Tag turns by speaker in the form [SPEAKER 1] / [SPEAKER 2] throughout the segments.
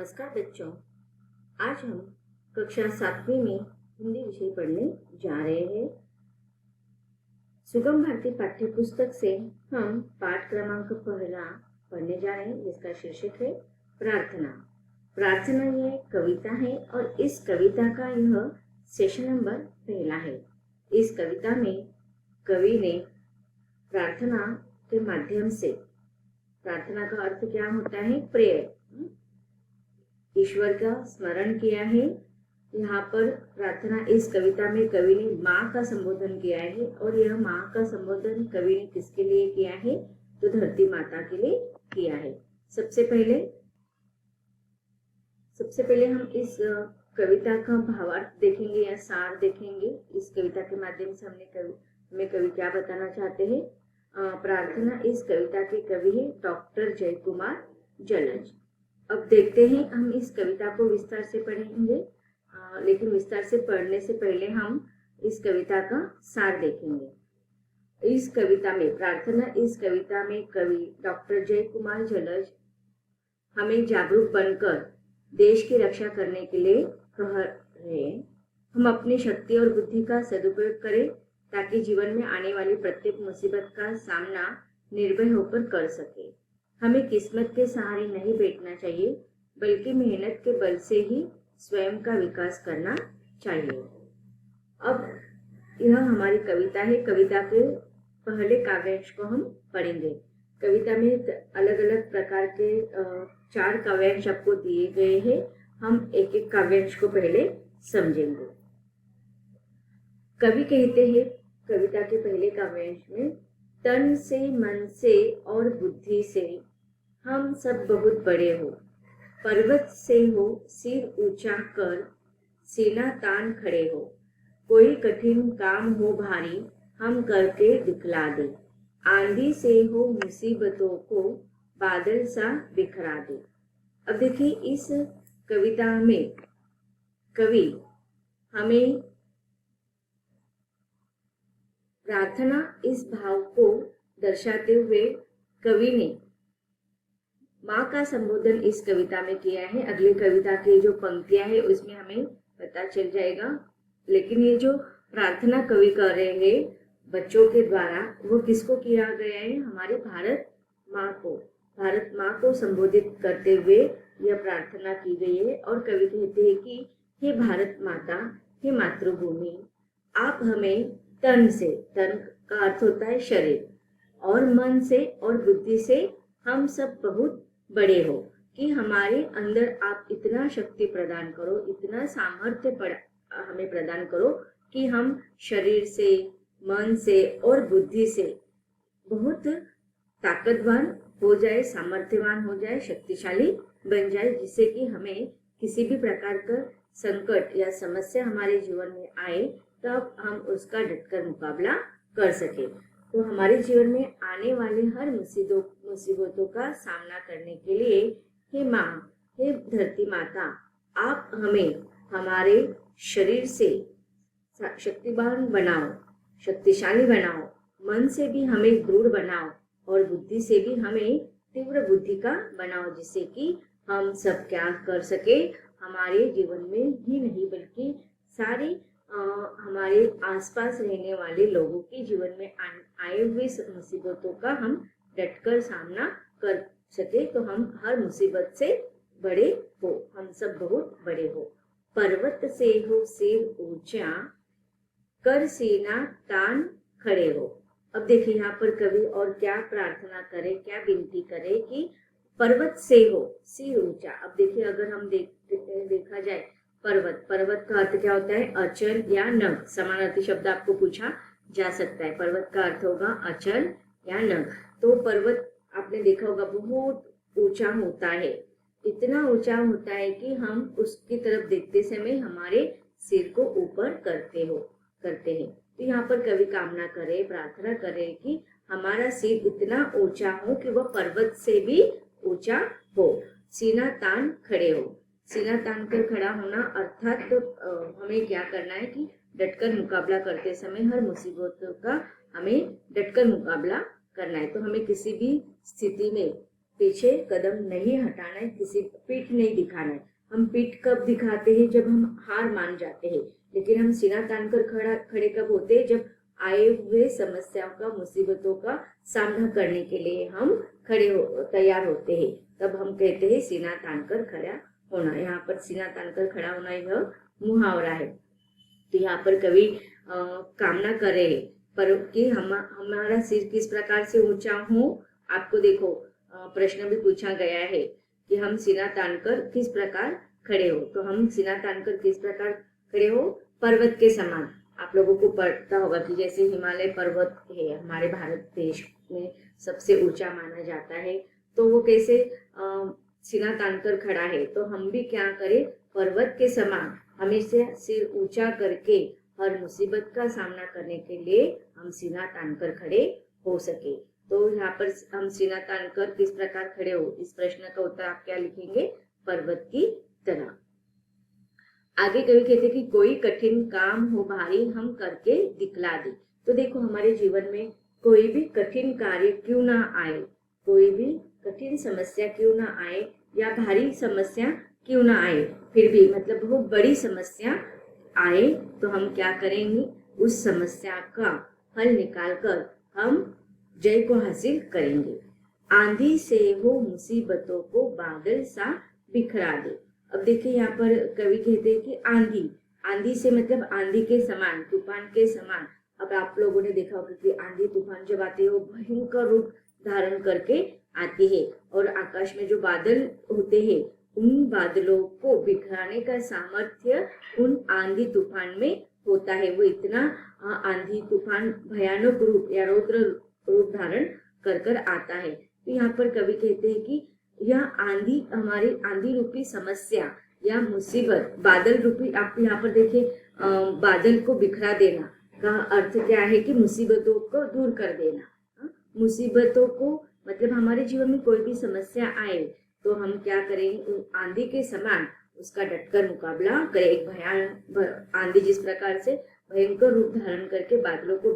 [SPEAKER 1] नमस्कार बच्चों, आज हम कक्षा 7वीं में हिंदी विषय पढ़ने जा रहे हैं। सुगम भारती पाठ्य पुस्तक से हम पाठ क्रमांक 1 पढ़ने जा रहे हैं, जिसका शीर्षक है प्रार्थना। प्रार्थना ये कविता है और इस कविता का यह सेशन नंबर 1 है। इस कविता में कवि ने प्रार्थना के माध्यम से, प्रार्थना का अर्थ क्या होता है? प्रेयर, ईश्वर का स्मरण किया है। यहाँ पर प्रार्थना इस कविता में कवि ने माँ का संबोधन किया है और यह माँ का संबोधन कवि ने किसके लिए किया है? तो धरती माता के लिए किया है। सबसे पहले हम इस कविता का भावार्थ देखेंगे या सार देखेंगे। इस कविता के माध्यम से हमें कवि क्या बताना चाहते हैं। प्रार्थना इस कविता के कवि है डॉक्टर जयकुमार जलज। अब देखते हैं, हम इस कविता को विस्तार से पढ़ेंगे, लेकिन विस्तार से पढ़ने से पहले हम इस कविता का सार देखेंगे। इस कविता में प्रार्थना, इस कविता में कवि डॉक्टर जयकुमार जलज हमें जागरूक बनकर देश की रक्षा करने के लिए कह रहे हैं। हम अपनी शक्ति और बुद्धि का सदुपयोग करें ताकि जीवन में आने वाली प्रत्येक मुसीबत का सामना निर्भय होकर कर सके। हमें किस्मत के सहारे नहीं बैठना चाहिए, बल्कि मेहनत के बल से ही स्वयं का विकास करना चाहिए। अब यह हमारी कविता है। कविता के पहले काव्यांश को हम पढ़ेंगे। कविता में अलग अलग प्रकार के 4 काव्यांश आपको दिए गए हैं। हम एक एक काव्यांश को पहले समझेंगे। कवि कहते हैं कविता के पहले काव्यांश में, तन से, मन से और बुद्धि से हम सब बहुत बड़े हो। पर्वत से हो सिर ऊंचा कर, सीना तान खड़े हो। कोई कठिन काम हो भारी, हम करके दिखला दे। आंधी से हो मुसीबतों को, बादल सा बिखरा दे। अब देखिए, इस कविता में कवि हमें प्रार्थना इस भाव को दर्शाते हुए कवि ने माँ का संबोधन इस कविता में किया है। अगले कविता की जो पंक्तियां है उसमें हमें पता चल जाएगा, लेकिन ये जो प्रार्थना कवि कर रहे हैं बच्चों के द्वारा, वो किसको किया गया है? हमारे भारत माँ को संबोधित करते हुए यह प्रार्थना की गई है। और कवि कहते हैं कि हे भारत माता, हे मातृभूमि, आप हमें तन से, तन का अर्थ होता है शरीर, और मन से और बुद्धि से हम सब बहुत बड़े हो, कि हमारे अंदर आप इतना शक्ति प्रदान करो, इतना सामर्थ्य हमें प्रदान करो कि हम शरीर से, मन से और बुद्धि से बहुत ताकतवान हो जाए, सामर्थ्यवान हो जाए, शक्तिशाली बन जाए, जिससे कि हमें किसी भी प्रकार का संकट या समस्या हमारे जीवन में आए तब हम उसका डटकर मुकाबला कर सके। तो हमारे जीवन में आने वाले हर मुसीबतों का सामना करने के लिए हे माँ, हे धरती माता, आप हमें हमारे शरीर से शक्तिवान बनाओ, शक्तिशाली बनाओ, मन से भी हमें दृढ़ बनाओ और बुद्धि से भी हमें तीव्र बुद्धि का बनाओ, जिससे कि हम सब क्या कर सके, हमारे जीवन में ही नहीं बल्कि सारे हमारे आसपास रहने वाले लोगों के जीवन में आए हुए मुसीबतों का हम डटकर सामना कर सके। तो हम हर मुसीबत से बड़े हो, हम सब बहुत बड़े हो। पर्वत से हो सिर ऊंचा कर, सीना तान खड़े हो। अब देखिए, यहाँ पर कवि और क्या प्रार्थना करे, क्या विनती करे कि पर्वत से हो सिर ऊंचा। अब देखिए, अगर हम देखा जाए पर्वत का अर्थ क्या होता है? अचल या नग। समानार्थी शब्द आपको पूछा जा सकता है। पर्वत का अर्थ होगा अचल या नग। तो पर्वत आपने देखा होगा बहुत ऊंचा होता है, इतना ऊंचा होता है कि हम उसकी तरफ देखते समय हमारे सिर को ऊपर करते हैं। तो यहाँ पर कवि कामना करे, प्रार्थना करे कि हमारा सिर इतना ऊंचा हो कि वह पर्वत से भी ऊंचा हो। सीना तान खड़े हो। सीना तान कर खड़ा होना अर्थात हमें क्या करना है कि डटकर मुकाबला करते समय हर मुसीबतों का हमें डटकर मुकाबला करना है। तो हमें किसी भी स्थिति में पीछे कदम नहीं हटाना है, किसी पीठ नहीं दिखाना है। हम पीठ कब दिखाते हैं? जब हम हार मान जाते हैं। लेकिन हम सीना तानकर खड़े कब होते हैं? जब आए हुए समस्याओं का, मुसीबतों का सामना करने के लिए हम तैयार होते हैं। तब हम कहते हैं सीना तानकर खड़ा होना। यहाँ पर सीना तानकर खड़ा होना यह मुहावरा है। तो यहाँ पर कवि कामना कर रहे हैं पर कि हमारा सिर किस प्रकार से ऊंचा हो। आपको देखो प्रश्न भी पूछा गया है कि हम सीना तानकर किस प्रकार खड़े हो। तो हम सीना तानकर किस प्रकार खड़े हो? पर्वत के समान। आप लोगों को पता होगा कि जैसे हिमालय पर्वत है, हमारे भारत देश में सबसे ऊंचा माना जाता है, तो वो कैसे सीना तानकर खड़ा है। तो हम भी क्या करें? पर्वत के समान हमेशा सिर ऊंचा करके हर मुसीबत का सामना करने के लिए हम सीना तानकर खड़े हो सके। तो यहाँ पर हम सीना तानकर किस प्रकार खड़े हो, इस प्रश्न का उत्तर आप क्या लिखेंगे? पर्वत की तरह। आगे कवि कहते कि कोई कठिन काम हो भारी हम करके दिखला दे। तो देखो हमारे जीवन में कोई भी कठिन कार्य क्यों ना आए, कोई भी कठिन समस्या क्यों ना आए या भारी समस्या क्यों ना आए, फिर भी मतलब बहुत बड़ी समस्या आए तो हम क्या करेंगे? उस समस्या का हल निकालकर हम जय को हासिल करेंगे। आंधी से हो मुसीबतों को बादल सा बिखरा दे। अब देखिए यहाँ पर कवि कहते हैं कि आंधी, आंधी से मतलब आंधी के समान, तूफान के समान। अब आप लोगों ने देखा होगा कि आंधी तूफान जब आते हैं वो भयंकर रूप धारण करके आती है और आकाश में जो बादल होते हैं उन बादलों को बिखराने का सामर्थ्य उन आंधी तूफान में होता है। वो इतना आंधी तूफान भयानक रूप या रौद्र रूप धारण कर आता है। तो यहाँ पर कवि कहते हैं कि यह आंधी, हमारी आंधी रूपी समस्या या मुसीबत, बादल रूपी, आप यहाँ पर देखिए बादल को बिखरा देना का अर्थ क्या है? कि मुसीबतों को दूर कर देना। मुसीबतों को मतलब हमारे जीवन में कोई भी समस्या आए तो हम क्या करें? आंधी के समान उसका डटकर मुकाबला करें। एक भयान आंधी जिस प्रकार से भयंकर रूप धारण करके बादलों को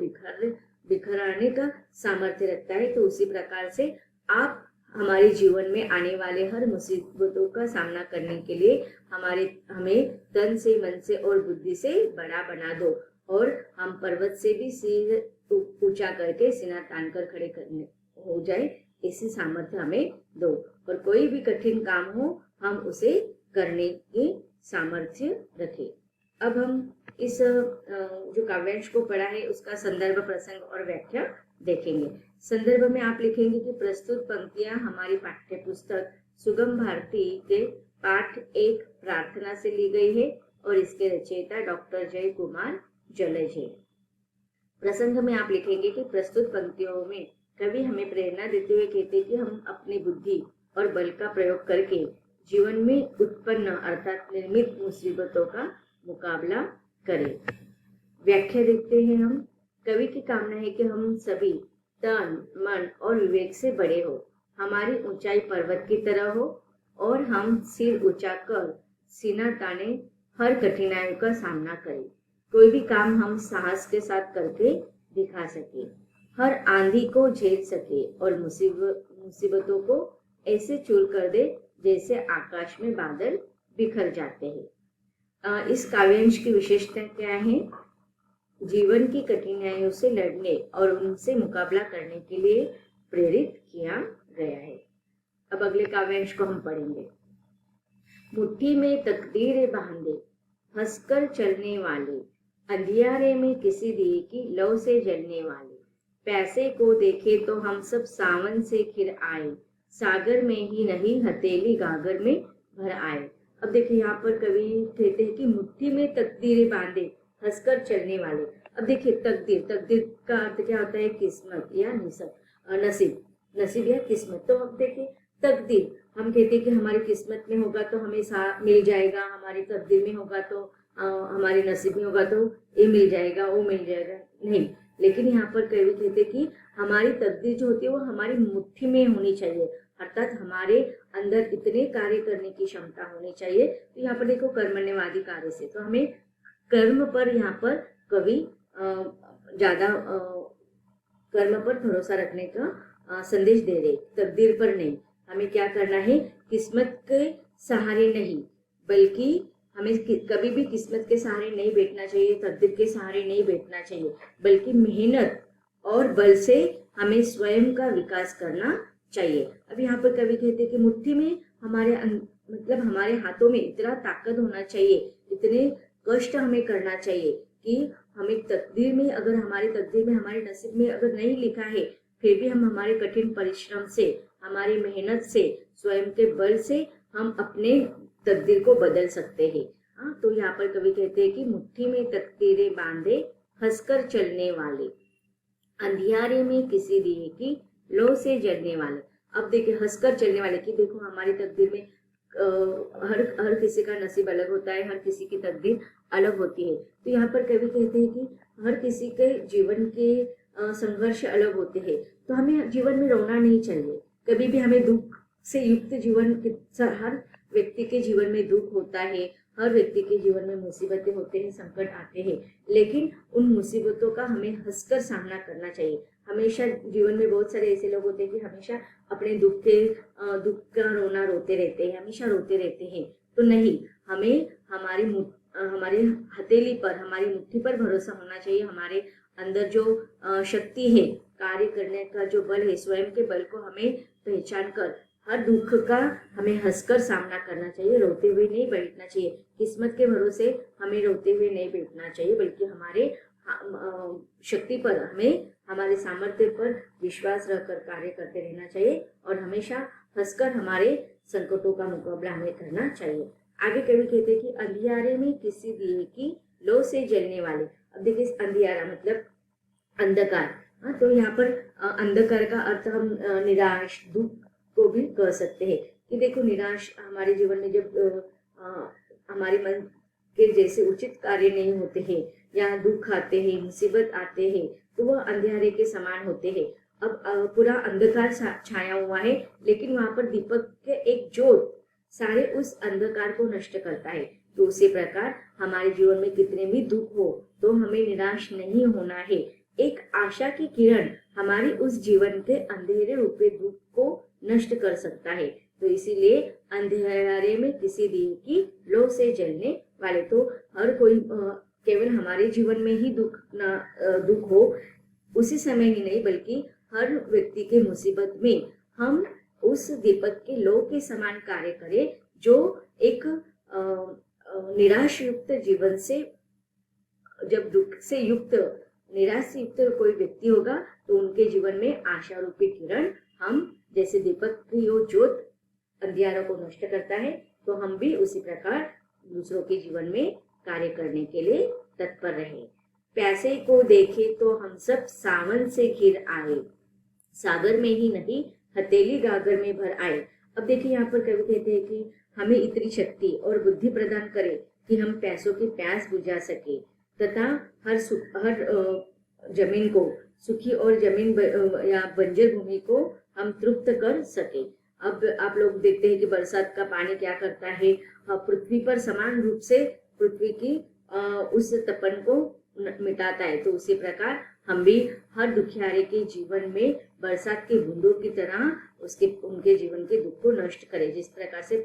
[SPEAKER 1] बिखराने का सामर्थ्य रखता है, तो उसी प्रकार से आप हमारे जीवन में आने वाले हर मुसीबतों का सामना करने के लिए हमें तन से, मन से और बुद्धि से बड़ा बना दो और हम पर्वत से भी सिर ऊंचा करके सीना तानकर खड़े करने हो जाए, ऐसी सामर्थ्य हमें दो। और कोई भी कठिन काम हो हम उसे करने की सामर्थ्य रखें। अब हम इस जो काव्यांश को पढ़ा है उसका संदर्भ, प्रसंग और व्याख्या देखेंगे। संदर्भ में आप लिखेंगे कि प्रस्तुत पंक्तियां हमारी पाठ्य पुस्तक सुगम भारती के पाठ 1 प्रार्थना से ली गई है और इसके रचयिता डॉक्टर जय कुमार जलज है। प्रसंग में आप लिखेंगे कि प्रस्तुत पंक्तियों में कवि हमें प्रेरणा देते हुए कहते कि हम अपनी बुद्धि और बल का प्रयोग करके जीवन में उत्पन्न अर्थात निर्मित मुसीबतों का मुकाबला करें। व्याख्या देखते हैं हम। कवि की कामना है कि हम सभी तन, मन और विवेक से बड़े हो, हमारी ऊंचाई पर्वत की तरह हो और हम सिर ऊंचा कर सीना ताने हर कठिनाइयों का सामना करें। कोई भी काम हम साहस के साथ करके दिखा सके, हर आंधी को झेल सके और मुसीबतों को ऐसे चूर कर दे जैसे आकाश में बादल बिखर जाते हैं। इस काव्यांश की विशेषता क्या है? जीवन की कठिनाइयों से लड़ने और उनसे मुकाबला करने के लिए प्रेरित किया गया है। अब अगले काव्यांश को हम पढ़ेंगे। मुट्ठी में तकदीर बांधे हंसकर चलने वाले, अंधियारे में किसी दिए की लौ से जलने वाले, प्यासे को देखे तो हम सब सावन से खिर आए, सागर में ही नहीं हथेली गागर में भर आए। अब देखिए यहाँ पर कवि कहते हैं कि मुट्ठी में तकदीरें बांधे हंसकर चलने वाले। अब देखिए तकदीर, तकदीर का अर्थ क्या होता है? किस्मत या नसीब, नसीब या किस्मत। तो अब देखिए तकदीर, हम कहते हैं कि हमारी किस्मत में होगा तो हमें मिल जाएगा, हमारी तकदीर में होगा तो हमारे नसीब में होगा तो ये मिल जाएगा, वो मिल जाएगा, नहीं। लेकिन यहाँ पर कवि कहते हैं कि हमारी तकदीर जो होती है वो हमारी मुट्ठी में होनी चाहिए, अर्थात हमारे अंदर इतने कार्य करने की क्षमता होनी चाहिए। तो यहाँ पर देखो कर्मण्यवादी कार्य से, तो हमें कर्म पर यहाँ पर कवि ज्यादा कर्म पर भरोसा रखने का संदेश दे रहे, तकदीर पर नहीं। हमें क्या करना है, किस्मत के सहारे नहीं, बल्कि हमें कभी भी किस्मत के सहारे नहीं बैठना चाहिए, तकदीर के सहारे नहीं बैठना चाहिए, बल्कि मेहनत और बल से हमें स्वयं का विकास करना चाहिए। अब यहाँ पर कवि कहते हैं कि मुट्ठी में हमारे मतलब हमारे हाथों में इतना ताकत होना चाहिए, इतने कष्ट हमें करना चाहिए कि हमें तकदीर में, अगर हमारी तकदीर में, हमारे नसीब में अगर नहीं लिखा है, फिर भी हम हमारे कठिन परिश्रम से, हमारी मेहनत से, स्वयं के बल से हम अपने तकदीर को बदल सकते हैं। तो यहाँ पर कवि कहते हैं कि मुट्ठी में तकदीरें बांधे हंसकर चलने वाले, अंधियारे में किसी दिए की लो से जलने वाले। अब देखिए हंसकर चलने वाले की, देखो हमारी तकदीर में हर किसी का नसीब अलग होता है, हर किसी की तकदीर अलग होती है। तो यहाँ पर कवि कहते हैं कि हर किसी के जीवन के संघर्ष अलग होते हैं, तो हमें जीवन में रोना नहीं चाहिए कभी भी। हमें दुख से युक्त जीवन, हर व्यक्ति के जीवन में दुख होता है, हर व्यक्ति के जीवन में मुसीबतें होते हैं, संकट आते हैं, लेकिन उन मुसीबतों का हमें हंसकर सामना करना चाहिए। हमेशा जीवन में बहुत सारे ऐसे लोग होते हैं कि हमेशा अपने दुख का रोना रोते रहते हैं, हमेशा रोते रहते हैं। तो नहीं, हमें हमारे हथेली पर, हमारी मुट्ठी पर भरोसा होना चाहिए। हमारे अंदर जो शक्ति है, कार्य करने का जो बल है, स्वयं के बल को हमें पहचान कर हर दुख का हमें हंसकर सामना करना चाहिए, रोते हुए नहीं बैठना चाहिए। किस्मत के भरोसे हमें रोते हुए नहीं बैठना चाहिए, बल्कि हमारे शक्ति पर, हमें हमारे सामर्थ्य पर विश्वास रखकर कार्य करते रहना चाहिए और हमेशा हंसकर हमारे संकटों का मुकाबला हमें करना चाहिए। आगे कवि कहते हैं कि अंधियारे में किसी दिए की लो से जलने वाले। अब देखिए अंधियारा मतलब अंधकार, तो यहाँ पर अंधकार का अर्थ हम निराश, दुख को भी कह सकते हैं कि देखो निराश हमारे जीवन में जब हमारे मन के जैसे उचित कार्य नहीं होते हैं या दुख आते हैं, मुसीबत आते हैं, तो वह अंधेरे के समान होते हैं। अब पूरा अंधकार छाया हुआ है, लेकिन वहां पर दीपक के एक ज्योत सारे उस अंधकार को नष्ट करता है। तो उसी प्रकार हमारे जीवन में कितने भी दुख हो तो हमें निराश नहीं होना है। एक आशा की किरण हमारी उस जीवन के अंधेरे रूपे दुख को नष्ट कर सकता है। तो इसीलिए अंधेरे में किसी दिए की लो से जलने वाले, तो हर कोई केवल हमारे जीवन में ही दुख हो उसी समय ही नहीं, बल्कि हर व्यक्ति के मुसीबत में हम उस दीपक के लो के समान कार्य करें, जो एक निराश युक्त जीवन से, जब दुख से युक्त, निराश से युक्त कोई व्यक्ति होगा तो उनके जीवन में आशा रूपी किरण, हम जैसे दीपक की वो ज्योत अंधियारों को नष्ट करता है, तो हम भी उसी प्रकार दूसरों के जीवन में कार्य करने के लिए तत्पर रहे। प्यासे को देखे तो हम सब सावन से घिर आए, सागर में ही नहीं हथेली गागर में भर आए। अब देखिए यहाँ पर कवि कहते हैं कि हमें इतनी शक्ति और बुद्धि प्रदान करे कि हम प्यासों की प्यास बुझा सके तथा हर जमीन को सूखी और जमीन या बंजर भूमि को हम तृप्त कर सके। अब आप लोग देखते हैं कि बरसात का पानी क्या करता है, पृथ्वी पर समान रूप से पृथ्वी की उस तपन को मिटाता है। तो उसी प्रकार हम भी हर दुखियारे के जीवन में बरसात की बूंदों की तरह उनके जीवन के दुख को नष्ट करें। जिस प्रकार से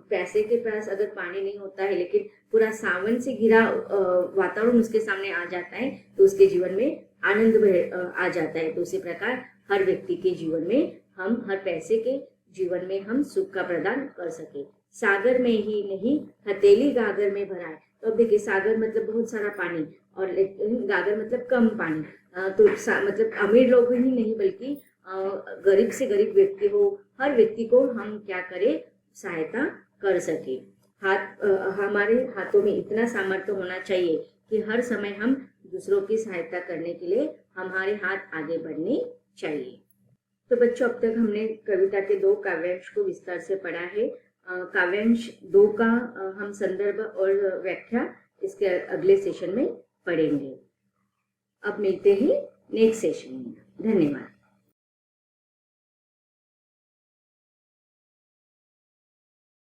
[SPEAKER 1] प्यासे के पास अगर पानी नहीं होता है, लेकिन पूरा सावन से घिरा वातावरण उसके सामने आ जाता है, तो उसके जीवन में आनंद आ जाता है। तो उसी प्रकार हर व्यक्ति के जीवन में हम, हर पैसे के जीवन में हम सुख का प्रदान कर सके। सागर में ही नहीं हथेली गागर में भराए। तो अब देखिए सागर मतलब बहुत सारा पानी, और लेकिन गागर मतलब कम पानी। तो मतलब अमीर लोग ही नहीं, बल्कि गरीब से गरीब व्यक्ति हो, हर व्यक्ति को हम क्या करें, सहायता कर सके। हमारे हाथों में इतना सामर्थ्य होना चाहिए कि हर समय हम दूसरों की सहायता करने के लिए हमारे हाथ आगे बढ़ने चाहिए। तो बच्चों, अब तक हमने कविता के 2 काव्यांश को विस्तार से पढ़ा है। काव्यांश 2 का हम संदर्भ और व्याख्या इसके अगले सेशन में पढ़ेंगे। अब मिलते हैं नेक्स्ट सेशन में। धन्यवाद।